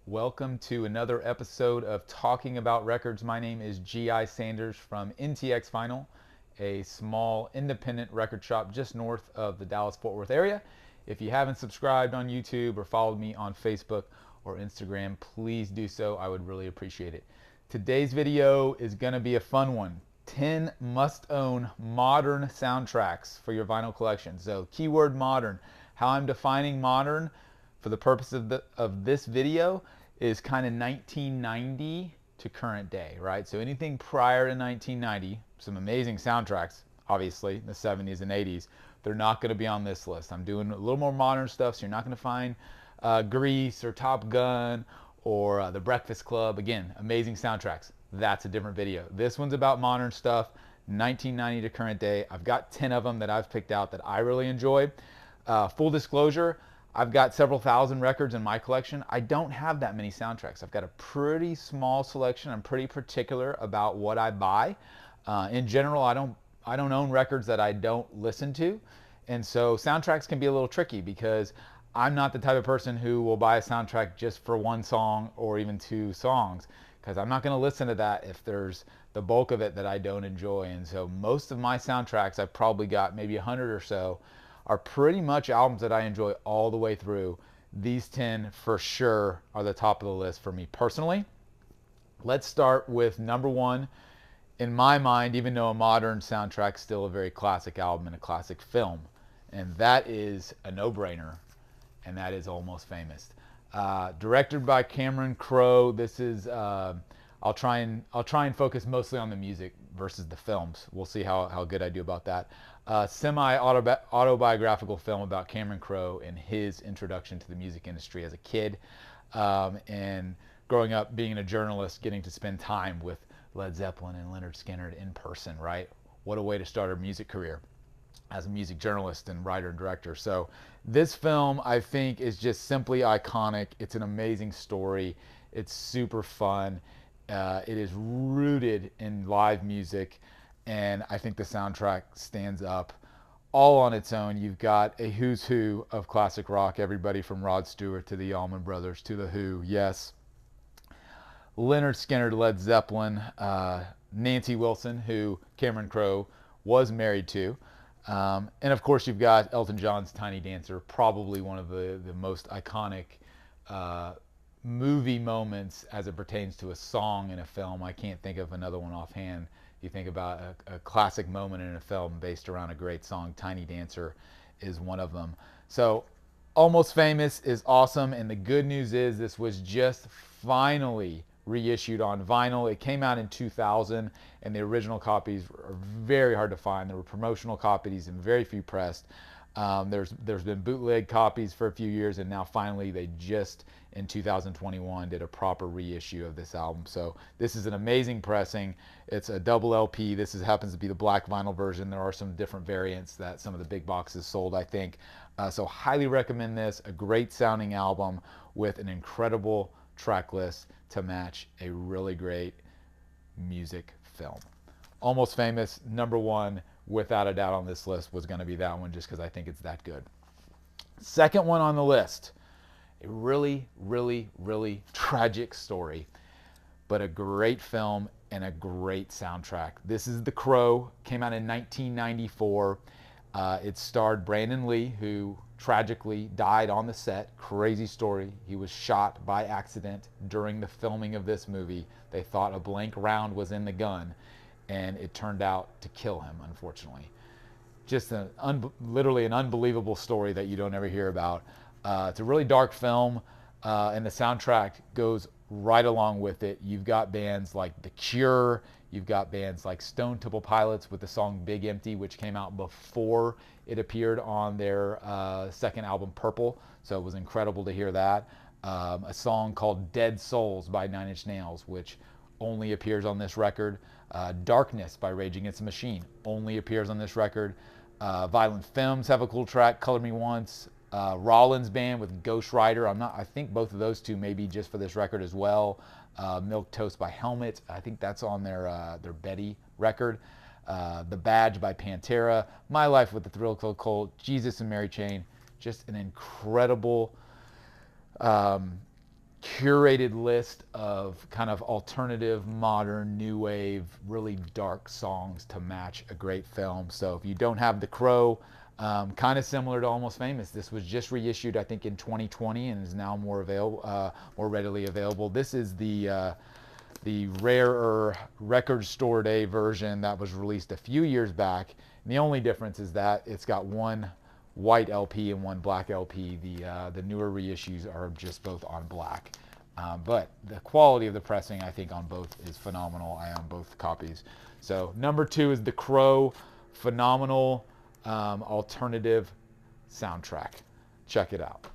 Welcome to another episode of Talking About Records. My name is G.I. Sanders from NTX Vinyl, a small independent record shop just north of the Dallas-Fort Worth area. If you haven't subscribed on YouTube or followed me on Facebook or Instagram, please do so. I would really appreciate it. Today's video is going to be a fun one. 10 must-own modern soundtracks for your vinyl collection. So keyword modern. How I'm defining modern for the purpose of this video is kind of 1990 to current day, right? So anything prior to 1990, some amazing soundtracks, obviously, in the 70s and 80s, they're not going to be on this list. I'm doing a little more modern stuff, so you're not going to find Grease or Top Gun or The Breakfast Club. Again, amazing soundtracks. That's a different video. This one's about modern stuff, 1990 to current day. I've got 10 of them that I've picked out that I really enjoy. Full disclosure, I've got several thousand records in my collection. I don't have that many soundtracks. I've got a pretty small selection. I'm pretty particular about what I buy. In general, I don't own records that I don't listen to. And so soundtracks can be a little tricky because I'm not the type of person who will buy a soundtrack just for one song or even two songs, because I'm not going to listen to that if there's the bulk of it that I don't enjoy. And so most of my soundtracks, I've probably got maybe 100 or so, are pretty much albums that I enjoy all the way through. These 10 for sure are the top of the list for me personally. Let's start with number one. In my mind, even though a modern soundtrack's still a very classic album and a classic film, and that is a no-brainer, and that is Almost Famous. Directed by Cameron Crowe. This is I'll try and focus mostly on the music versus the films. We'll see how good I do about that. Semi-autobiographical film about Cameron Crowe and his introduction to the music industry as a kid, and growing up being a journalist, getting to spend time with Led Zeppelin and Leonard Skinner in person, right? What a way to start a music career as a music journalist and writer and director. So this film, I think, is just simply iconic. It's an amazing story. It's super fun. It is rooted in live music, and I think the soundtrack stands up all on its own. You've got a who's who of classic rock, everybody from Rod Stewart to the Allman Brothers to the Who, yes, Leonard Skinner, Led Zeppelin, Nancy Wilson, who Cameron Crowe was married to, and of course you've got Elton John's Tiny Dancer, probably one of the most iconic movie moments as it pertains to a song in a film. I can't think of another one offhand. You think about a classic moment in a film based around a great song. Tiny Dancer is one of them. So Almost Famous is awesome, and the good news is this was just finally reissued on vinyl. It came out in 2000, and the original copies are very hard to find. There were promotional copies and very few pressed. There's been bootleg copies for a few years, and now finally they just in 2021 did a proper reissue of this album. So this is an amazing pressing. It's a double LP. This happens to be the black vinyl version. There are some different variants that some of the big boxes sold, I think. So highly recommend this. A great sounding album with an incredible track list to match a really great music film. Almost Famous, number one, without a doubt on this list, was going to be that one just because I think it's that good. Second one on the list, a really, really, really tragic story, but a great film and a great soundtrack. This is The Crow, came out in 1994. It starred Brandon Lee, who tragically died on the set. Crazy story. He was shot by accident during the filming of this movie. They thought a blank round was in the gun, and it turned out to kill him, unfortunately. Just literally an unbelievable story that you don't ever hear about. It's a really dark film, and the soundtrack goes right along with it. You've got bands like The Cure. You've got bands like Stone Temple Pilots with the song Big Empty, which came out before it appeared on their second album, Purple. So it was incredible to hear that. A song called Dead Souls by Nine Inch Nails, which only appears on this record. Darkness by Rage Against the Machine only appears on this record. Violent Femmes have a cool track, Color Me Once. Rollins Band with Ghost Rider. I think both of those two may be just for this record as well. Milk Toast by Helmet. I think that's on their Betty record. The Badge by Pantera. My Life with the Thrill Kill Cult. Jesus and Mary Chain. Just an incredible curated list of kind of alternative, modern, new wave, really dark songs to match a great film. So if you don't have The Crow, kind of similar to Almost Famous, this was just reissued, I think, in 2020 and is now more more readily available. This is the rarer record store day version that was released a few years back. And the only difference is that it's got one white LP and one black LP. The newer reissues are just both on black. But the quality of the pressing, I think, on both is phenomenal. I own both copies. So number 2 is The Crow, phenomenal alternative soundtrack. Check it out.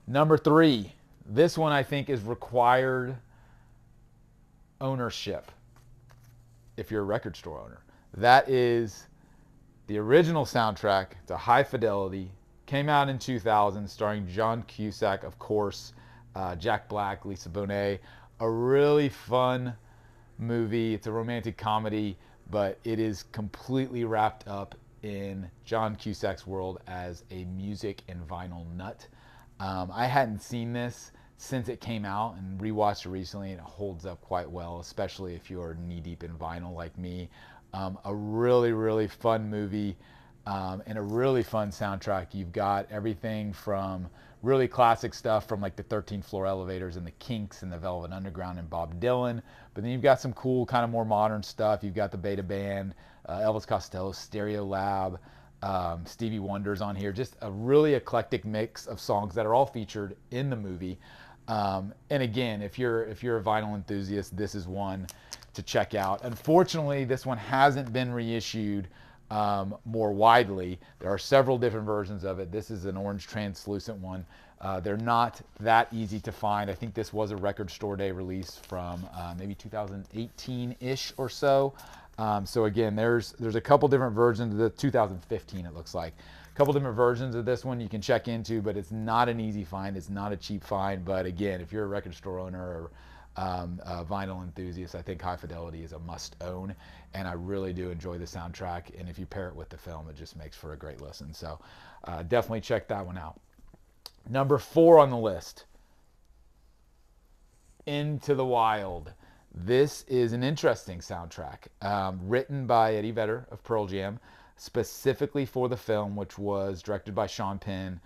Number 3, this one I think is required ownership if you're a record store owner. That is the original soundtrack to High Fidelity. Came out in 2000, starring John Cusack, of course, Jack Black, Lisa Bonet. A really fun movie. It's a romantic comedy, but it is completely wrapped up in John Cusack's world as a music and vinyl nut. I hadn't seen this since it came out and rewatched it recently, and it holds up quite well, especially if you're knee-deep in vinyl like me. A really, really fun movie and a really fun soundtrack. You've got everything from really classic stuff from like the 13th Floor Elevators and the Kinks and the Velvet Underground and Bob Dylan, but then you've got some cool kind of more modern stuff. You've got the Beta Band, Elvis Costello, Stereo Lab, Stevie Wonder's on here. Just a really eclectic mix of songs that are all featured in the movie. And again, if you're a vinyl enthusiast, this is one to check out. Unfortunately, this one hasn't been reissued more widely. There are several different versions of it. This is an orange translucent one. They're not that easy to find. I think this was a record store day release from maybe 2018-ish or so. So again, there's a couple different versions of the 2015, it looks like. A couple different versions of this one you can check into, but it's not an easy find. It's not a cheap find. But again, if you're a record store owner or a vinyl enthusiast, I think High Fidelity is a must own, and I really do enjoy the soundtrack. And if you pair it with the film, it just makes for a great listen. So definitely check that one out. Number 4 on the list, Into the Wild. This is an interesting soundtrack, written by Eddie Vedder of Pearl Jam, specifically for the film, which was directed by Sean Penn,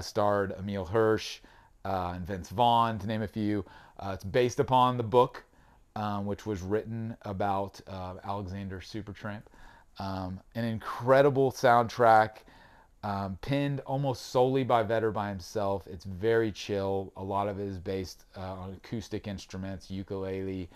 starred Emile Hirsch and Vince Vaughn, to name a few. It's based upon the book, which was written about Alexander Supertramp. An incredible soundtrack, penned almost solely by Vedder by himself. It's very chill. A lot of it is based on acoustic instruments, ukulele,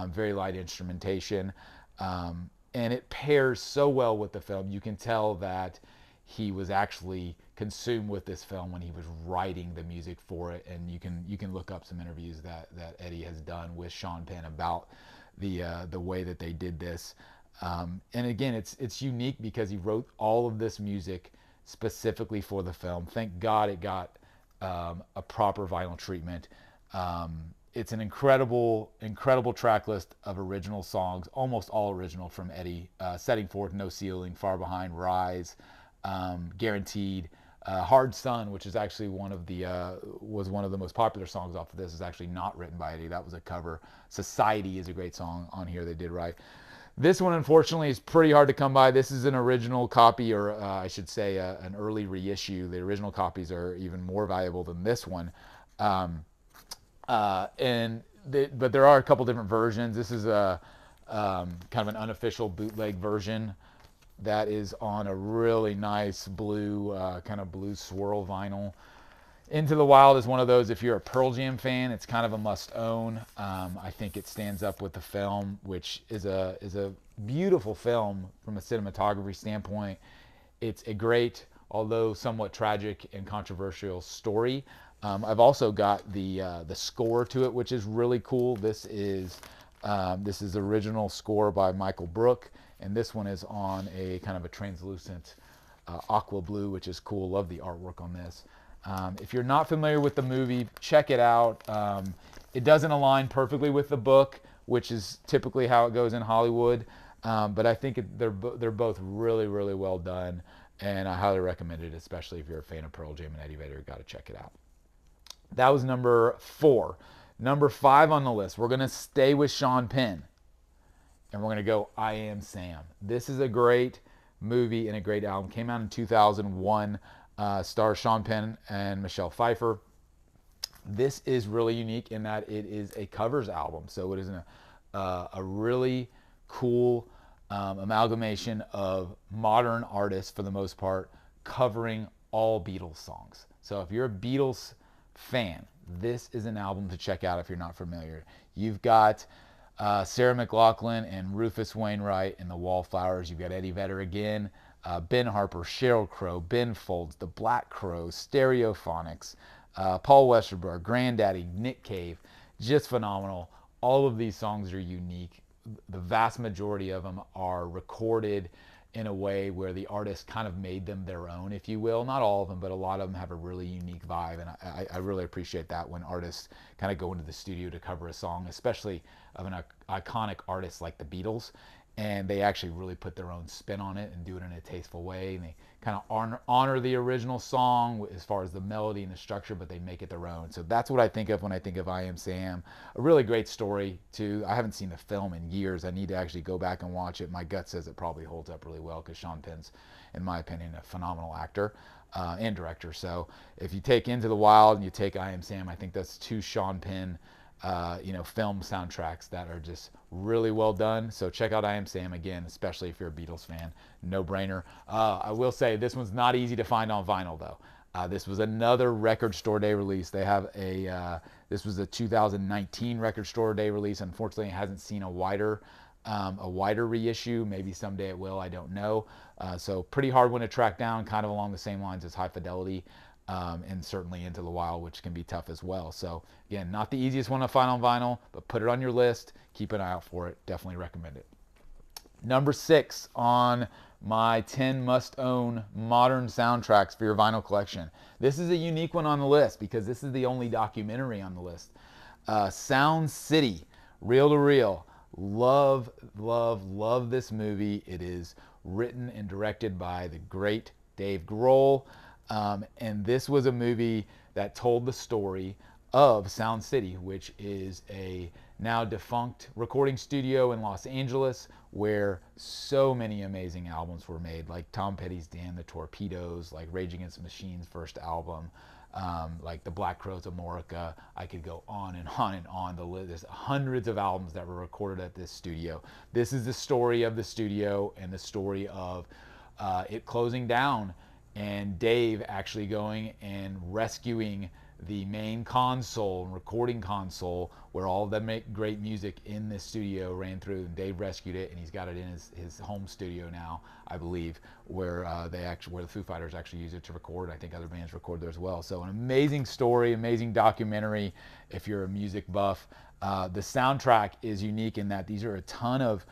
very light instrumentation. And it pairs so well with the film. You can tell that he was actually consumed with this film when he was writing the music for it. And you can look up some interviews that Eddie has done with Sean Penn about the way that they did this. And again, it's unique because he wrote all of this music specifically for the film. Thank God it got a proper vinyl treatment. It's an incredible track list of original songs, almost all original from Eddie. Setting Forth, No Ceiling, Far Behind, Rise, Guaranteed, Hard Sun, which is actually was one of the most popular songs off of this, is actually not written by Eddie. That was a cover. Society is a great song on here they did right. This one, unfortunately, is pretty hard to come by. This is an original copy, or I should say an early reissue. The original copies are even more valuable than this one. But there are a couple different versions. This is a kind of an unofficial bootleg version that is on a really nice blue, kind of blue swirl vinyl. Into the Wild is one of those, if you're a Pearl Jam fan, it's kind of a must own. I think it stands up with the film, which is a beautiful film from a cinematography standpoint. It's a great, although somewhat tragic and controversial story. I've also got the score to it, which is really cool. This is original score by Michael Brook, and this one is on a kind of a translucent aqua blue, which is cool. Love the artwork on this. If you're not familiar with the movie, check it out. It doesn't align perfectly with the book, which is typically how it goes in Hollywood, but I think they're both really, really well done, and I highly recommend it, especially if you're a fan of Pearl Jam and Eddie Vedder. You've got to check it out. That was number 4. Number 5 on the list, we're going to stay with Sean Penn. And we're going to go I Am Sam. This is a great movie and a great album. Came out in 2001. Stars Sean Penn and Michelle Pfeiffer. This is really unique in that it is a covers album. So it is a really cool amalgamation of modern artists, for the most part, covering all Beatles songs. So if you're a Beatles fan, this is an album to check out if you're not familiar. You've got Sarah McLachlan and Rufus Wainwright in the Wallflowers. You've got Eddie Vedder again, Ben Harper, Sheryl Crow, Ben Folds, the Black Crowes, Stereophonics, Paul Westerberg, Granddaddy, Nick Cave. Just phenomenal. All of these songs are unique. The vast majority of them are recorded in a way where the artist kind of made them their own, if you will. Not all of them, but a lot of them have a really unique vibe, and I really appreciate that when artists kind of go into the studio to cover a song, especially of an iconic artist like the Beatles, and they actually really put their own spin on it and do it in a tasteful way, and they kind of honor the original song as far as the melody and the structure, but they make it their own. So that's what I think of when I think of I Am Sam. A really great story too. I haven't seen the film in years. I need to actually go back and watch it. My gut says it probably holds up really well because Sean Penn's, in my opinion, a phenomenal actor and director. So if you take Into the Wild and you take I Am Sam, I think that's 2 Sean Penn film soundtracks that are just really well done. So check out I Am Sam again, especially if you're a Beatles fan. No brainer. I will say this one's not easy to find on vinyl though. This was another record store day release. They have this was a 2019 record store day release. Unfortunately, it hasn't seen a wider reissue. Maybe someday it will, I don't know. So pretty hard one to track down, kind of along the same lines as High Fidelity. And certainly Into the Wild, which can be tough as well. So again, not the easiest one to find on vinyl, but put it on your list. Keep an eye out for it. Definitely recommend it. Number 6 on my 10 must-own modern soundtracks for your vinyl collection. This is a unique one on the list because this is the only documentary on the list. Sound City, Reel to Reel. Love, love, love this movie. It is written and directed by the great Dave Grohl. And this was a movie that told the story of Sound City, which is a now defunct recording studio in Los Angeles where so many amazing albums were made, like Tom Petty's Damn the Torpedoes, like Rage Against the Machine's first album, like the Black Crowes of Morica. I could go on and on and on. There's hundreds of albums that were recorded at this studio. This is the story of the studio and the story of it closing down, and Dave actually going and rescuing the main console and recording console where all the great music in this studio ran through, and Dave rescued it, and he's got it in his home studio now, I believe, where where the Foo Fighters actually use it to record. I think other bands record there as well. So an amazing story, amazing documentary if you're a music buff. The soundtrack is unique in that these are a ton of,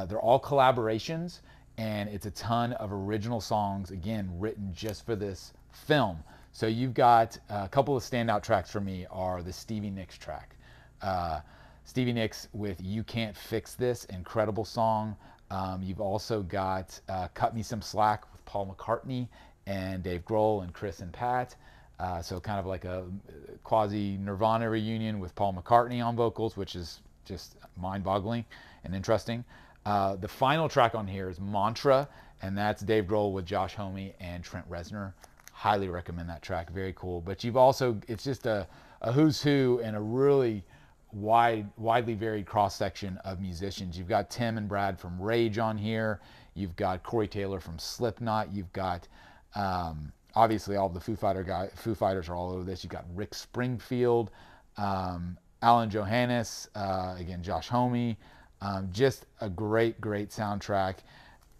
they're all collaborations, and it's a ton of original songs, again, written just for this film. So you've got a couple of standout tracks for me are the Stevie Nicks track. Stevie Nicks with You Can't Fix This, incredible song. You've also got Cut Me Some Slack with Paul McCartney and Dave Grohl and Chris and Pat. So kind of like a quasi Nirvana reunion with Paul McCartney on vocals, which is just mind-boggling and interesting. The final track on here is Mantra, and that's Dave Grohl with Josh Homme and Trent Reznor. Highly recommend that track. Very cool. But you've also, it's just a who's who and a really widely varied cross-section of musicians. You've got Tim and Brad from Rage on here. You've got Corey Taylor from Slipknot. You've got obviously all the Foo Fighters are all over this. You've got Rick Springfield, Alan Johannes, again Josh Homme. Just a great soundtrack.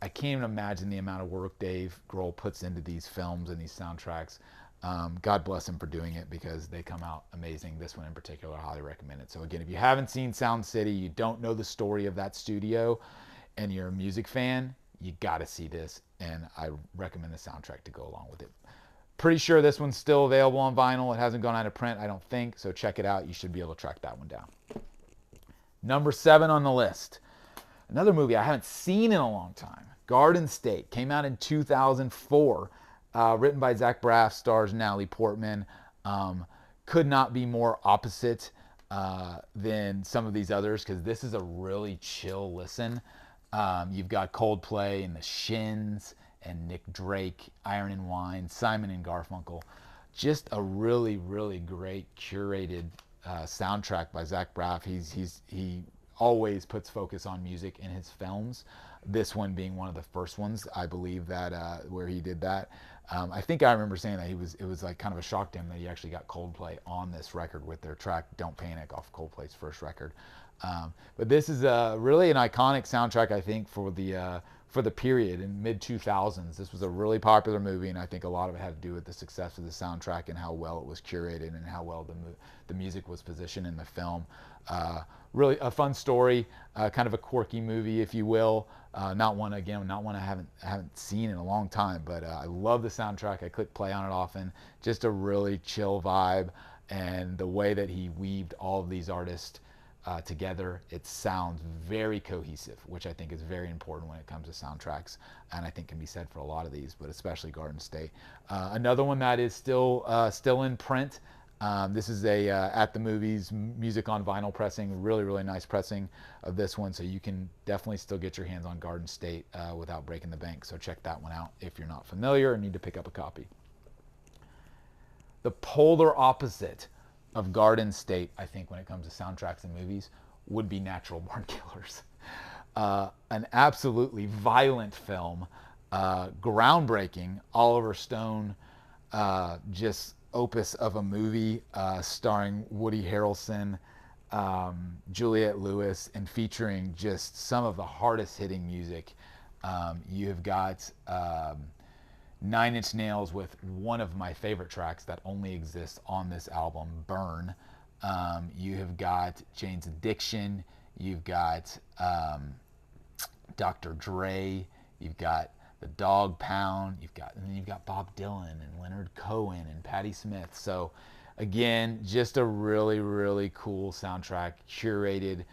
I can't even imagine the amount of work Dave Grohl puts into these films and these soundtracks. God bless him for doing it because they come out amazing. This one in particular, I highly recommend it. So again, if you haven't seen Sound City, you don't know the story of that studio, and you're a music fan, you got to see this, and I recommend the soundtrack to go along with it. Pretty sure this one's still available on vinyl. It hasn't gone out of print, I don't think, so check it out. You should be able to track that one down. Number 7 on the list. Another movie I haven't seen in a long time. Garden State came out in 2004, written by Zach Braff, stars Natalie Portman. could not be more opposite than some of these others, because this is a really chill listen. You've got Coldplay and the Shins and Nick Drake, Iron and Wine, Simon and Garfunkel. Just a really, really great curated soundtrack by Zach Braff. He always puts focus on music in his films. This one being one of the first ones, I believe, that where he did that. I think I remember saying that it was like kind of a shock to him that he actually got Coldplay on this record with their track "Don't Panic" off Coldplay's first record. But this is really an iconic soundtrack, I think, for the period in mid 2000s. This was a really popular movie, and I think a lot of it had to do with the success of the soundtrack and how well it was curated and how well the music was positioned in the film. Really a fun story, kind of a quirky movie, if you will. Not one I haven't seen in a long time, but I love the soundtrack. I click play on it often. Just a really chill vibe, and the way that he weaved all of these artists together, it sounds very cohesive, which I think is very important when it comes to soundtracks, and I think can be said for a lot of these, but especially Garden State. Another one that is still in print. This is a at the movies music on vinyl pressing, really, really nice pressing of this one, so you can definitely still get your hands on Garden State without breaking the bank. So check that one out if you're not familiar and need to pick up a copy. The polar opposite of Garden State, I think, when it comes to soundtracks and movies, would be Natural Born Killers. An absolutely violent film, groundbreaking, Oliver Stone, just opus of a movie, starring Woody Harrelson, Juliette Lewis, and featuring just some of the hardest hitting music. You have got Nine Inch Nails with one of my favorite tracks that only exists on this album, Burn. You have got Jane's Addiction. You've got Dr. Dre. You've got the Dog Pound. And then you've got Bob Dylan and Leonard Cohen and Patti Smith. So again, just a really, really cool soundtrack curated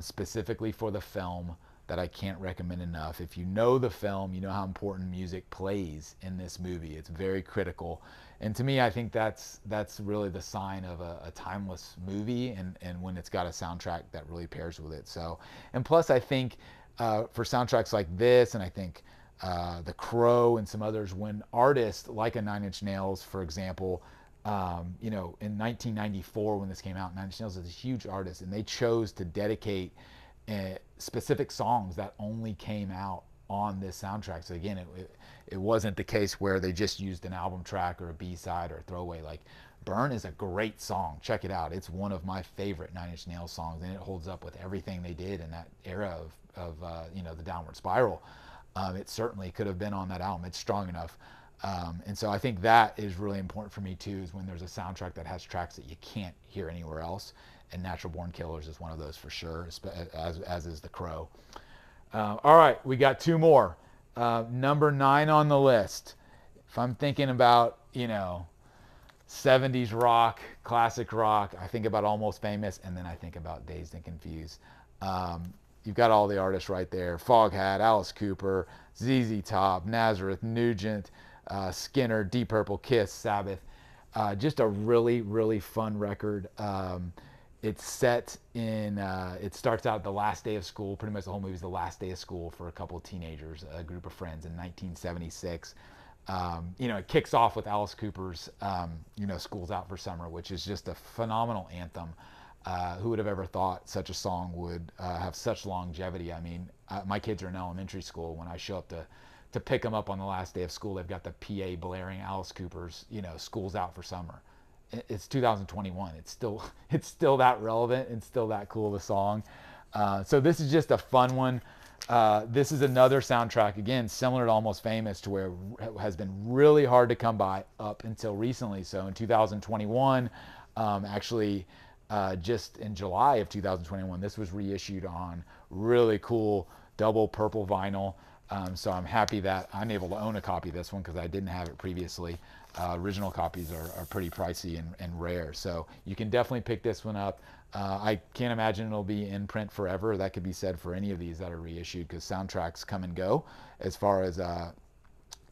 specifically for the film that I can't recommend enough. If you know the film, you know how important music plays in this movie. It's very critical. And to me, I think that's really the sign of a timeless movie, and when it's got a soundtrack that really pairs with it. So, and plus I think for soundtracks like this, and I think The Crow and some others, when artists like a Nine Inch Nails, for example, in 1994 when this came out, Nine Inch Nails is a huge artist, and they chose to dedicate specific songs that only came out on this soundtrack. So again, it wasn't the case where they just used an album track or a B-side or a throwaway. Like, Burn is a great song. Check it out. It's one of my favorite Nine Inch Nails songs, and it holds up with everything they did in that era of the Downward Spiral. It certainly could have been on that album. It's strong enough. And so I think that is really important for me too, is when there's a soundtrack that has tracks that you can't hear anywhere else. And Natural Born Killers is one of those for sure, as is The Crow. All right, we got two more. Number 9 on the list. If I'm thinking about, 70s rock, classic rock, I think about Almost Famous, and then I think about Dazed and Confused. You've got all the artists right there. Foghat, Alice Cooper, ZZ Top, Nazareth, Nugent, Skinner, Deep Purple, Kiss, Sabbath. Just a really, really fun record. It's set in, it starts out the last day of school. Pretty much the whole movie is the last day of school for a couple of teenagers, a group of friends in 1976. It kicks off with Alice Cooper's, School's Out for Summer, which is just a phenomenal anthem. Who would have ever thought such a song would have such longevity? I mean, my kids are in elementary school. When I show up to pick them up on the last day of school, they've got the PA blaring Alice Cooper's, School's Out for Summer. It's 2021. It's still that relevant and still that cool of a song. So this is just a fun one. This is another soundtrack, again, similar to Almost Famous, to where it has been really hard to come by up until recently. So in 2021, just in July of 2021, this was reissued on really cool double purple vinyl. So I'm happy that I'm able to own a copy of this one, because I didn't have it previously. Original copies are pretty pricey and rare, so you can definitely pick this one up. I can't imagine it'll be in print forever. That could be said for any of these that are reissued, because soundtracks come and go as far as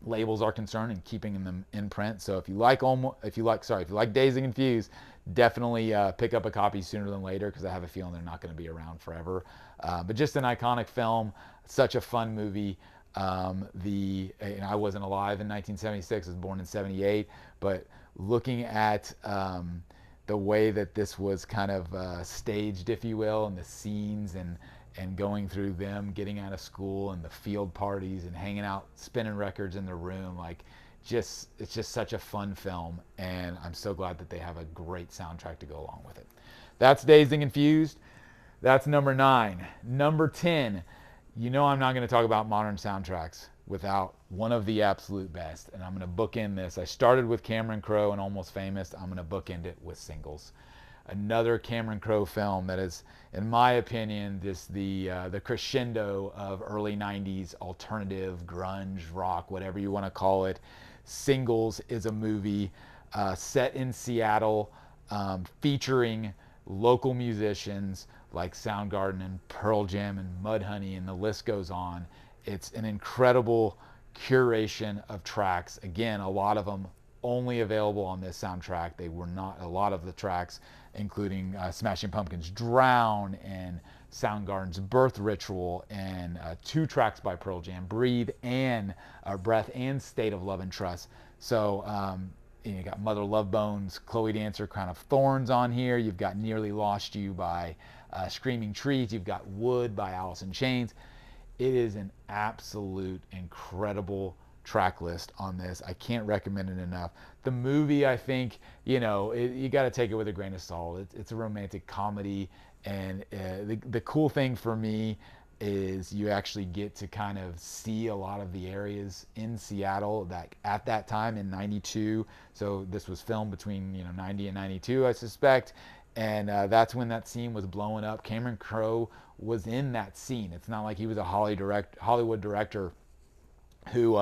labels are concerned and keeping them in print. So if you like Dazed and Confused, definitely pick up a copy sooner than later, because I have a feeling they're not going to be around forever. But just an iconic film, such a fun movie. I wasn't alive in 1976. I was born in '78, but looking at the way that this was kind of staged, if you will, and the scenes and going through them getting out of school and the field parties and hanging out, spinning records in the room, it's just such a fun film, and I'm so glad that they have a great soundtrack to go along with it. That's Dazed and Confused. That's number 9. Number 10, I'm not going to talk about modern soundtracks without one of the absolute best, and I'm going to bookend this. I started with Cameron Crowe and Almost Famous. I'm going to bookend it with Singles. Another Cameron Crowe film that is, in my opinion, the crescendo of early 90s alternative, grunge, rock, whatever you want to call it. Singles is a movie set in Seattle, featuring local musicians like Soundgarden and Pearl Jam and Mudhoney, and the list goes on. It's an incredible curation of tracks. Again, a lot of them only available on this soundtrack. They were not, a lot of the tracks, including Smashing Pumpkins' Drown and Soundgarden's Birth Ritual, and 2 tracks by Pearl Jam, Breathe and Breath, and State of Love and Trust. So you got Mother Love Bone's Chloe Dancer, Crown of Thorns on here. You've got Nearly Lost You by Screaming Trees. You've got Wood by Alice in Chains. It is an absolute incredible track list on this. I can't recommend it enough. The movie, I think, you got to take it with a grain of salt. It's a romantic comedy, and the cool thing for me is you actually get to kind of see a lot of the areas in Seattle that at that time in '92. So this was filmed between 90 and '92, I suspect, and that's when that scene was blowing up. Cameron Crowe was in that scene. It's not like he was a Hollywood director who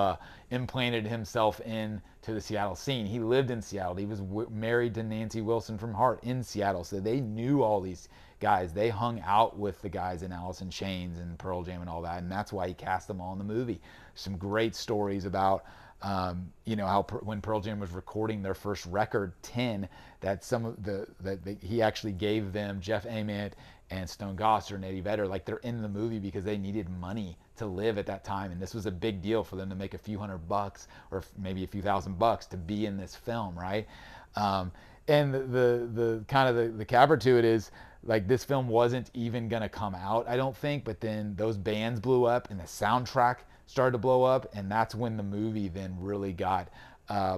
implanted himself into the Seattle scene. He lived in Seattle. He was married to Nancy Wilson from Heart in Seattle, so they knew all these guys. They hung out with the guys in Alice in Chains and Pearl Jam and all that, and that's why he cast them all in the movie. Some great stories about how when Pearl Jam was recording their first record, 10, that he actually gave them Jeff Ament and Stone Gossard and Eddie Vedder, they're in the movie because they needed money to live at that time, and this was a big deal for them to make a few $100 or maybe a few $1,000 to be in this film, right? And the kind of the caver to it is, this film wasn't even gonna come out, I don't think, but then those bands blew up and the soundtrack started to blow up, and that's when the movie then really got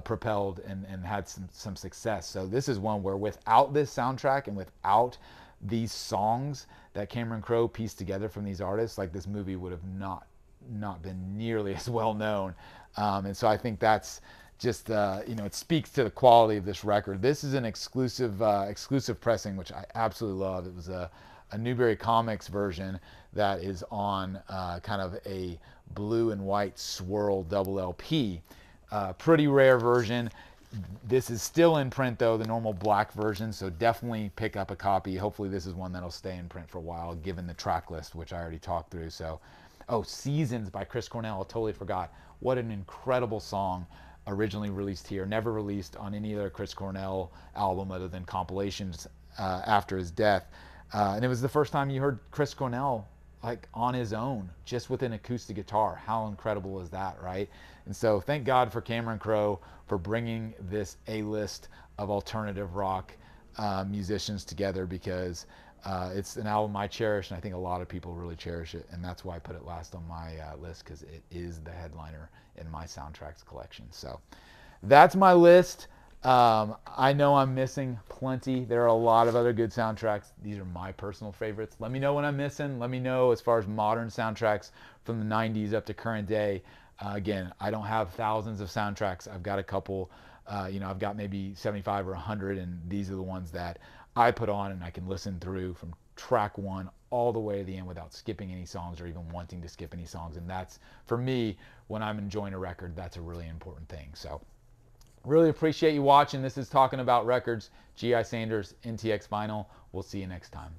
propelled and had some success. So this is one where without this soundtrack and without these songs that Cameron Crowe pieced together from these artists, this movie would have not been nearly as well known. And so I think that's just it speaks to the quality of this record. This is an exclusive pressing, which I absolutely love. It was a Newberry Comics version that is on kind of a blue and white swirl double LP. Pretty rare version. This is still in print, though, the normal black version, so definitely pick up a copy. Hopefully this is one that'll stay in print for a while, given the track list, which I already talked through. So, Seasons by Chris Cornell, I totally forgot. What an incredible song, originally released here, never released on any other Chris Cornell album other than compilations after his death. And it was the first time you heard Chris Cornell on his own, just with an acoustic guitar. How incredible is that, right? And so thank God for Cameron Crowe for bringing this A-list of alternative rock musicians together, because it's an album I cherish, and I think a lot of people really cherish it, and that's why I put it last on my list, because it is the headliner in my soundtracks collection. So that's my list. I know I'm missing plenty. There are a lot of other good soundtracks. These are my personal favorites. Let me know what I'm missing. Let me know as far as modern soundtracks from the 90s up to current day. Again, I don't have thousands of soundtracks. I've got a couple. I've got maybe 75 or 100, and these are the ones that I put on and I can listen through from track 1 all the way to the end without skipping any songs or even wanting to skip any songs. And that's, for me, when I'm enjoying a record, that's a really important thing. So really appreciate you watching. This is Talking About Records. G.I. Sanders, NTX Vinyl. We'll see you next time.